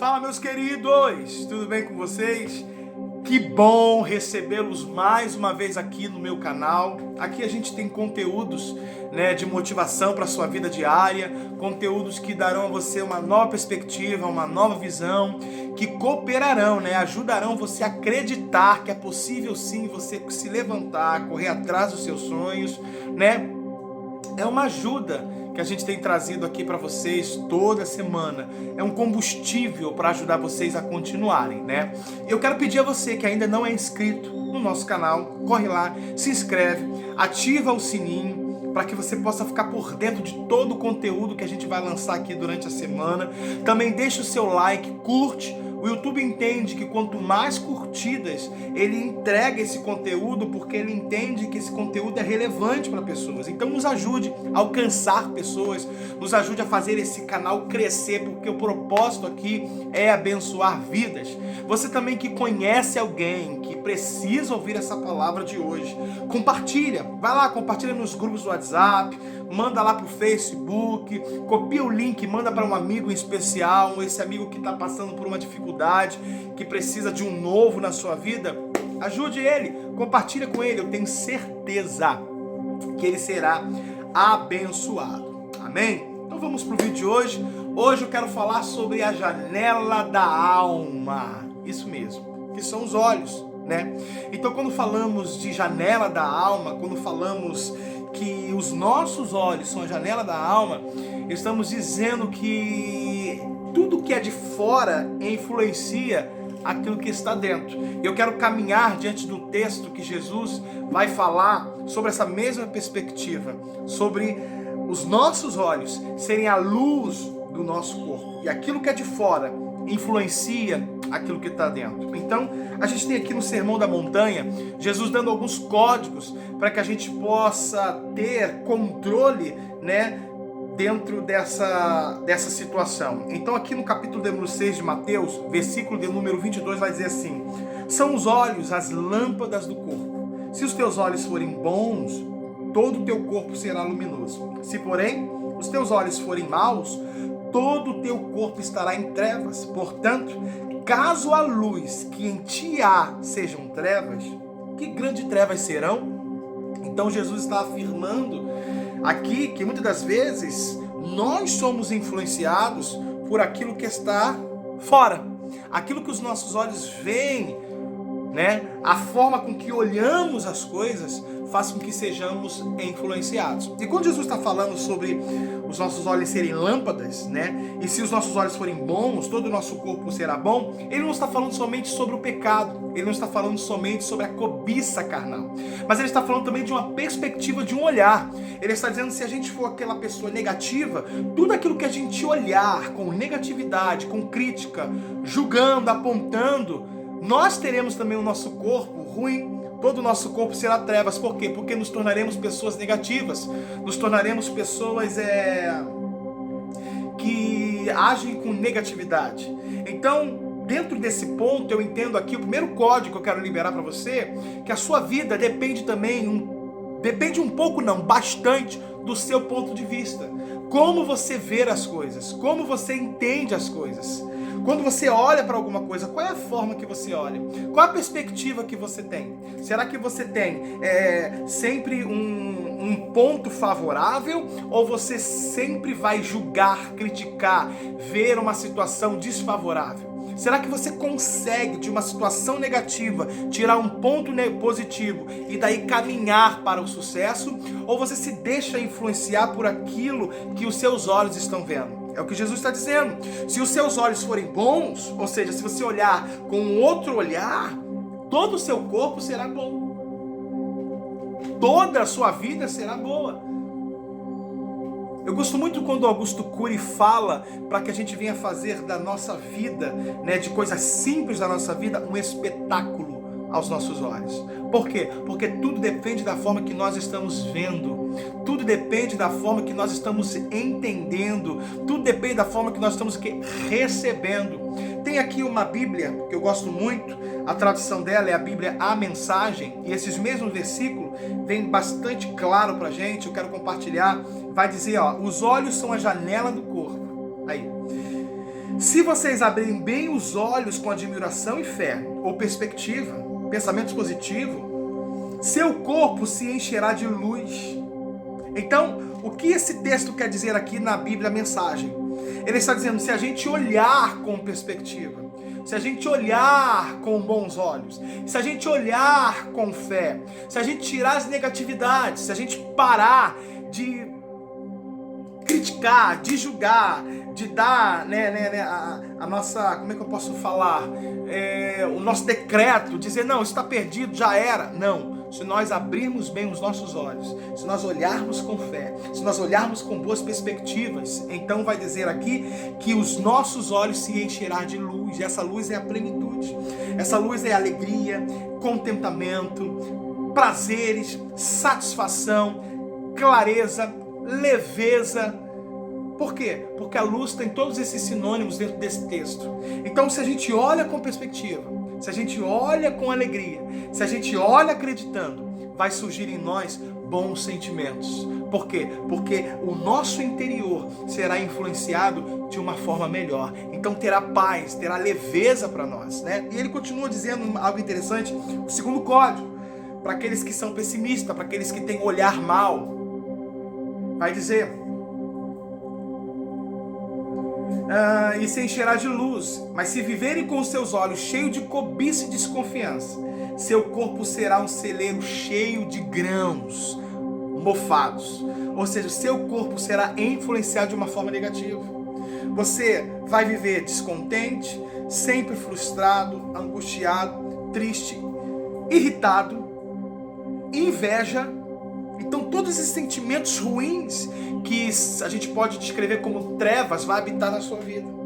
Fala, meus queridos, tudo bem com vocês? Que bom recebê-los mais uma vez aqui no meu canal. Aqui a gente tem conteúdos, de motivação para a sua vida diária, conteúdos que darão a você uma nova perspectiva, uma nova visão, que cooperarão, ajudarão você a acreditar que é possível sim você se levantar, correr atrás dos seus sonhos, É uma ajuda que a gente tem trazido aqui para vocês toda semana. É um combustível para ajudar vocês a continuarem, Eu quero pedir a você que ainda não é inscrito no nosso canal, corre lá, se inscreve, ativa o sininho para que você possa ficar por dentro de todo o conteúdo que a gente vai lançar aqui durante a semana. Também deixa o seu like, curte. O YouTube entende que quanto mais curtidas, ele entrega esse conteúdo porque ele entende que esse conteúdo é relevante para pessoas. Então nos ajude a alcançar pessoas, nos ajude a fazer esse canal crescer, porque o propósito aqui é abençoar vidas. Você também que conhece alguém que precisa ouvir essa palavra de hoje, compartilha, vai lá, compartilha nos grupos do WhatsApp, manda lá pro Facebook, copia o link, manda para um amigo em especial, esse amigo que está passando por uma dificuldade, que precisa de um novo na sua vida, ajude ele, compartilha com ele, eu tenho certeza que ele será abençoado, amém? Então vamos pro vídeo de hoje. Hoje eu quero falar sobre a janela da alma, isso mesmo, que são os olhos, Então quando falamos de janela da alma, quando falamos que os nossos olhos são a janela da alma, estamos dizendo que tudo que é de fora influencia aquilo que está dentro. Eu quero caminhar diante do texto que Jesus vai falar sobre essa mesma perspectiva, sobre os nossos olhos serem a luz do nosso corpo. E aquilo que é de fora influencia aquilo que está dentro. Então, a gente tem aqui no Sermão da Montanha, Jesus dando alguns códigos para que a gente possa ter controle, dentro dessa situação. Então, aqui no capítulo de número 6 de Mateus, versículo de número 22, vai dizer assim: são os olhos as lâmpadas do corpo. Se os teus olhos forem bons, todo o teu corpo será luminoso. Se, porém, os teus olhos forem maus, todo o teu corpo estará em trevas. Portanto, caso a luz que em ti há sejam trevas, que grandes trevas serão? Então Jesus está afirmando aqui que muitas das vezes nós somos influenciados por aquilo que está fora, aquilo que os nossos olhos veem, a forma com que olhamos as coisas faz com que sejamos influenciados. E quando Jesus está falando sobre os nossos olhos serem lâmpadas, e se os nossos olhos forem bons, todo o nosso corpo será bom, ele não está falando somente sobre o pecado, ele não está falando somente sobre a cobiça carnal, mas ele está falando também de uma perspectiva, de um olhar. Ele está dizendo que se a gente for aquela pessoa negativa, tudo aquilo que a gente olhar com negatividade, com crítica, julgando, apontando, nós teremos também o nosso corpo ruim. Todo o nosso corpo será trevas. Por quê? Porque nos tornaremos pessoas negativas, nos tornaremos pessoas que agem com negatividade. Então, dentro desse ponto, eu entendo aqui, o primeiro código que eu quero liberar para você, que a sua vida depende bastante do seu ponto de vista. Como você vê as coisas, como você entende as coisas. Quando você olha para alguma coisa, qual é a forma que você olha? Qual é a perspectiva que você tem? Será que você tem sempre um ponto favorável? Ou você sempre vai julgar, criticar, ver uma situação desfavorável? Será que você consegue, de uma situação negativa, tirar um ponto positivo e daí caminhar para o sucesso? Ou você se deixa influenciar por aquilo que os seus olhos estão vendo? É o que Jesus está dizendo. Se os seus olhos forem bons, ou seja, se você olhar com um outro olhar, todo o seu corpo será bom. Toda a sua vida será boa. Eu gosto muito quando Augusto Cury fala para que a gente venha fazer da nossa vida, de coisas simples da nossa vida, um espetáculo aos nossos olhos. Por quê? Porque tudo depende da forma que nós estamos vendo, tudo depende da forma que nós estamos entendendo, tudo depende da forma que nós estamos recebendo. Tem aqui uma Bíblia que eu gosto muito, a tradução dela é a Bíblia A Mensagem, e esses mesmos versículos vem bastante claro pra gente, eu quero compartilhar. Vai dizer, os olhos são a janela do corpo. Aí. Se vocês abrirem bem os olhos com admiração e fé, ou perspectiva, pensamentos positivos, seu corpo se encherá de luz. Então, o que esse texto quer dizer aqui na Bíblia, a mensagem? Ele está dizendo, se a gente olhar com perspectiva, se a gente olhar com bons olhos, se a gente olhar com fé, se a gente tirar as negatividades, se a gente parar de criticar, de julgar, de dar a nossa, como é que eu posso falar, o nosso decreto, dizer, não, isso está perdido, já era. Não, se nós abrirmos bem os nossos olhos, se nós olharmos com fé, se nós olharmos com boas perspectivas, então vai dizer aqui que os nossos olhos se encherão de luz, e essa luz é a plenitude, essa luz é alegria, contentamento, prazeres, satisfação, clareza, leveza. Por quê? Porque a luz tem todos esses sinônimos dentro desse texto. Então, se a gente olha com perspectiva, se a gente olha com alegria, se a gente olha acreditando, vai surgir em nós bons sentimentos. Por quê? Porque o nosso interior será influenciado de uma forma melhor. Então terá paz, terá leveza para nós, né? E ele continua dizendo algo interessante, o segundo código, para aqueles que são pessimistas, para aqueles que têm um olhar mau, vai dizer... e se encherá de luz, mas se viverem com os seus olhos cheios de cobiça e desconfiança, seu corpo será um celeiro cheio de grãos mofados, ou seja, seu corpo será influenciado de uma forma negativa. Você vai viver descontente, sempre frustrado, angustiado, triste, irritado, inveja. Então todos esses sentimentos ruins que a gente pode descrever como trevas vai habitar na sua vida.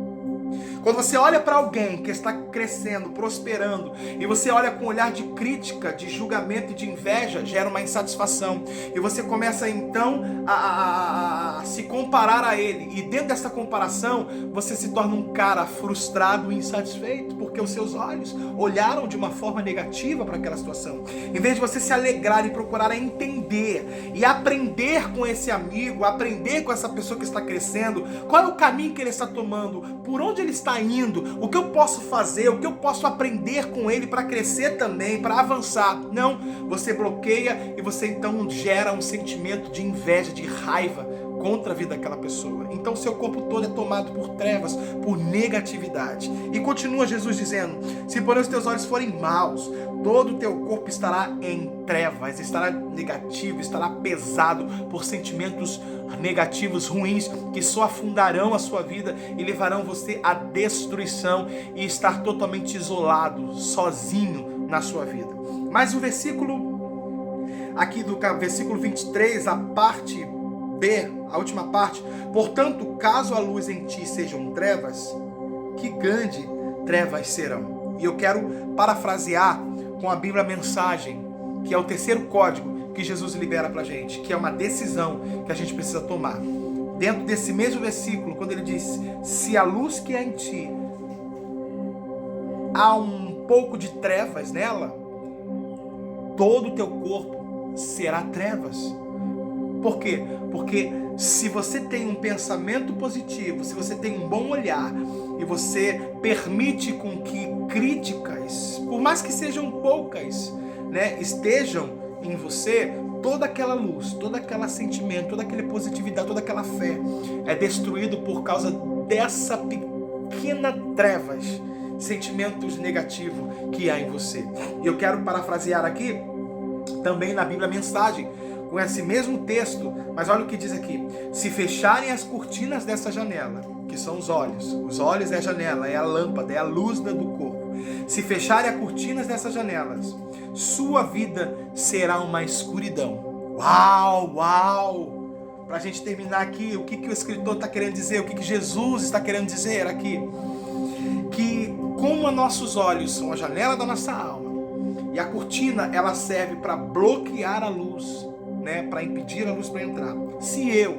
Quando você olha para alguém que está crescendo, prosperando, e você olha com um olhar de crítica, de julgamento e de inveja, gera uma insatisfação. E você começa então a se comparar a ele. E dentro dessa comparação, você se torna um cara frustrado e insatisfeito, porque os seus olhos olharam de uma forma negativa para aquela situação. Em vez de você se alegrar e procurar entender e aprender com esse amigo, aprender com essa pessoa que está crescendo, qual é o caminho que ele está tomando, por onde ele está indo, o que eu posso fazer, o que eu posso aprender com ele para crescer também, para avançar. Não, você bloqueia e você então gera um sentimento de inveja, de raiva contra a vida daquela pessoa. Então seu corpo todo é tomado por trevas, por negatividade. E continua Jesus dizendo, se porém os teus olhos forem maus, todo o teu corpo estará em trevas, estará negativo, estará pesado por sentimentos negativos, ruins, que só afundarão a sua vida e levarão você à destruição e estar totalmente isolado, sozinho na sua vida. Mas o versículo aqui do versículo 23, a parte B, a última parte, portanto, caso a luz em ti sejam trevas, que grande trevas serão. E eu quero parafrasear com a Bíblia Mensagem, que é o terceiro código que Jesus libera pra gente, que é uma decisão que a gente precisa tomar. Dentro desse mesmo versículo, quando ele diz, se a luz que há em ti há um pouco de trevas nela, todo o teu corpo será trevas. Por quê? Porque se você tem um pensamento positivo, se você tem um bom olhar, e você permite com que críticas, por mais que sejam poucas, né, estejam em você, toda aquela luz, todo aquele sentimento, toda aquela positividade, toda aquela fé é destruído por causa dessa pequena trevas, sentimentos negativos que há em você. E eu quero parafrasear aqui também na Bíblia Mensagem, com esse mesmo texto, mas olha o que diz aqui: se fecharem as cortinas dessa janela, que são os olhos é a janela, é a lâmpada, é a luz do corpo, se fecharem as cortinas dessas janelas, sua vida será uma escuridão. Uau, uau! Para a gente terminar aqui, o que o escritor está querendo dizer, o que Jesus está querendo dizer aqui? Que como nossos olhos são a janela da nossa alma, e a cortina ela serve para bloquear a luz, né, para impedir a luz para entrar. Se eu,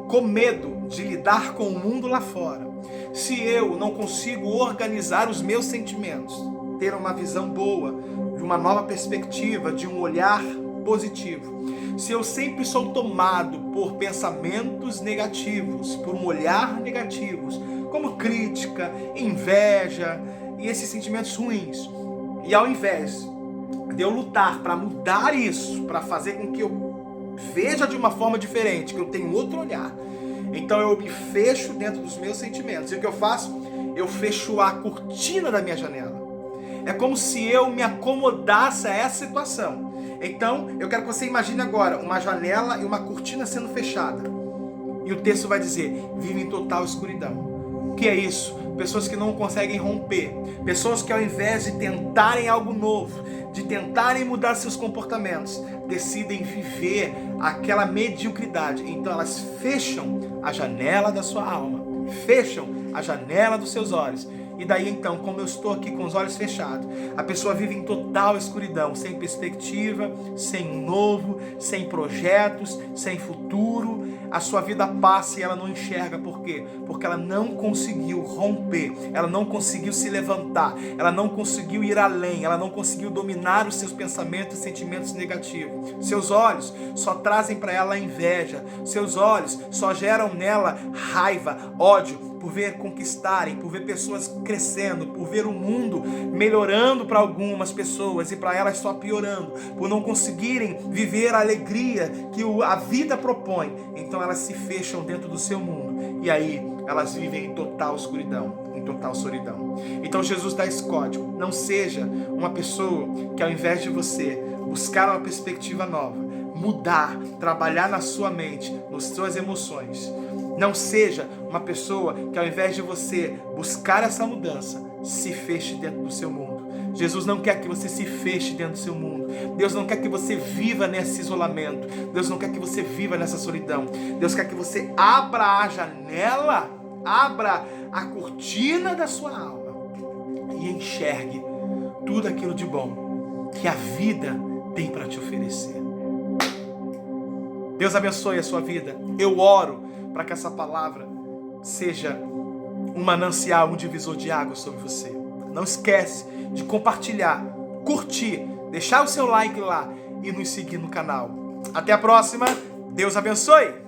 com medo de lidar com o mundo lá fora, se eu não consigo organizar os meus sentimentos, ter uma visão boa, de uma nova perspectiva, de um olhar positivo, se eu sempre sou tomado por pensamentos negativos, por um olhar negativo, como crítica, inveja e esses sentimentos ruins. E ao invés de eu lutar para mudar isso, para fazer com que eu veja de uma forma diferente, que eu tenha outro olhar, então eu me fecho dentro dos meus sentimentos. E o que eu faço? Eu fecho a cortina da minha janela. É como se eu me acomodasse a essa situação. Então, eu quero que você imagine agora uma janela e uma cortina sendo fechada. E o texto vai dizer, vive em total escuridão. O que é isso? Pessoas que não conseguem romper. Pessoas que ao invés de tentarem algo novo, de tentarem mudar seus comportamentos, decidem viver aquela mediocridade. Então elas fecham a janela da sua alma. Fecham a janela dos seus olhos. E daí então, como eu estou aqui com os olhos fechados, a pessoa vive em total escuridão, sem perspectiva, sem um novo, sem projetos, sem futuro. A sua vida passa e ela não enxerga. Por quê? Porque ela não conseguiu romper, ela não conseguiu se levantar, ela não conseguiu ir além, ela não conseguiu dominar os seus pensamentos e sentimentos negativos. Seus olhos só trazem para ela inveja, seus olhos só geram nela raiva, ódio, por ver conquistarem, por ver pessoas crescendo, por ver o mundo melhorando para algumas pessoas e para elas só piorando, por não conseguirem viver a alegria que a vida propõe. Então elas se fecham dentro do seu mundo e aí elas vivem em total escuridão, em total solidão. Então Jesus dá esse código: não seja uma pessoa que ao invés de você buscar uma perspectiva nova, mudar, trabalhar na sua mente, nas suas emoções, não seja uma pessoa que ao invés de você buscar essa mudança, se feche dentro do seu mundo. Jesus não quer que você se feche dentro do seu mundo. Deus não quer que você viva nesse isolamento. Deus não quer que você viva nessa solidão. Deus quer que você abra a janela, abra a cortina da sua alma e enxergue tudo aquilo de bom que a vida tem para te oferecer. Deus abençoe a sua vida. Eu oro para que essa palavra seja um manancial, um divisor de água sobre você. Não esquece de compartilhar, curtir, deixar o seu like lá e nos seguir no canal. Até a próxima. Deus abençoe.